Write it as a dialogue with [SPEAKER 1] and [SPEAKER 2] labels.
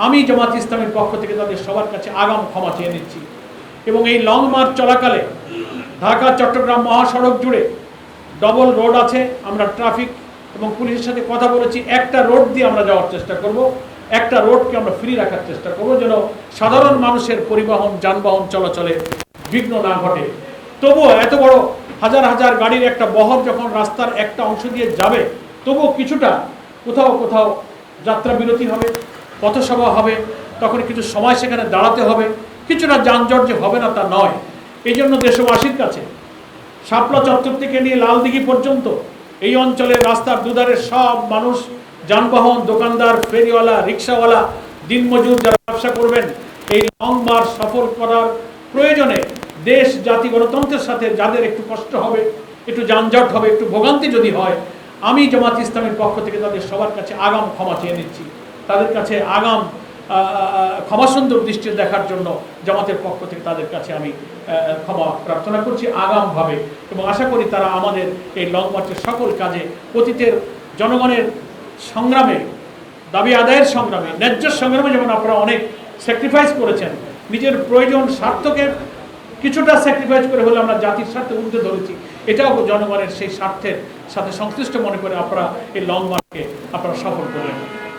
[SPEAKER 1] আমি জামাত ইসলামের পক্ষ থেকে তাদের সবার কাছে আগাম ক্ষমা চেয়ে নিচ্ছি। এবং এই লং মার্চ চলাকালে ঢাকা চট্টগ্রাম মহাসড়ক জুড়ে ডবল রোড আছে। আমরা ট্রাফিক এবং পুলিশের সাথে কথা বলেছি, একটা রোড দিয়ে আমরা যাওয়ার চেষ্টা করব, একটা রোডকে আমরা ফ্রি রাখার চেষ্টা করব যেন সাধারণ মানুষের পরিবহন যানবাহন চলাচলে বিঘ্ন না ঘটে। তবুও এত বড় হাজার হাজার গাড়ির একটা বহর যখন রাস্তার একটা অংশ দিয়ে যাবে, তবুও কিছুটা কোথাও কোথাও যাত্রা বিরতি হবে, পথসভা হবে, তখন কিছু সময় সেখানে দাঁড়াতে হবে, কিছুটা যানজট যে হবে না তা নয়। এই জন্য দেশবাসীর কাছে শাপলা চত্বর থেকে নিয়ে লালদিঘি পর্যন্ত এই অঞ্চলের রাস্তার দুধারের সব মানুষ, যানবাহন, দোকানদার, ফেরিওয়ালা, রিক্সাওয়ালা, দিনমজুর যারা ব্যবসা করবেন, এই লং মার্চ সফল করার প্রয়োজনে দেশ জাতি গণতন্ত্রের সাথে যাদের একটু কষ্ট হবে, একটু যানজট হবে, একটু ভোগান্তি যদি হয়, আমি জামাত ইসলামের পক্ষ থেকে তাদের সবার কাছে আগাম ক্ষমা চেয়ে নিচ্ছি। তাদের কাছে আগাম ক্ষমাসুন্দর দৃষ্টি দেখার জন্য জামাতের পক্ষ থেকে তাদের কাছে আমি ক্ষমা প্রার্থনা করছি আগামভাবে, এবং আশা করি তারা আমাদের এই লং মার্চের সকল কাজে, অতীতের জনগণের সংগ্রামে, দাবি আদায়ের সংগ্রামে, ন্যায্য সংগ্রামে যেমন আপনারা অনেক স্যাক্রিফাইস করেছেন, নিজের প্রয়োজন স্বার্থকে কিছুটা স্যাক্রিফাইস করে হলে আমরা জাতির স্বার্থে উঠতে ধরেছি, এটাও জনগণের সেই স্বার্থের সাথে সংশ্লিষ্ট মনে করে আপনারা এই লং মার্চকে আপনারা সফল করলেন।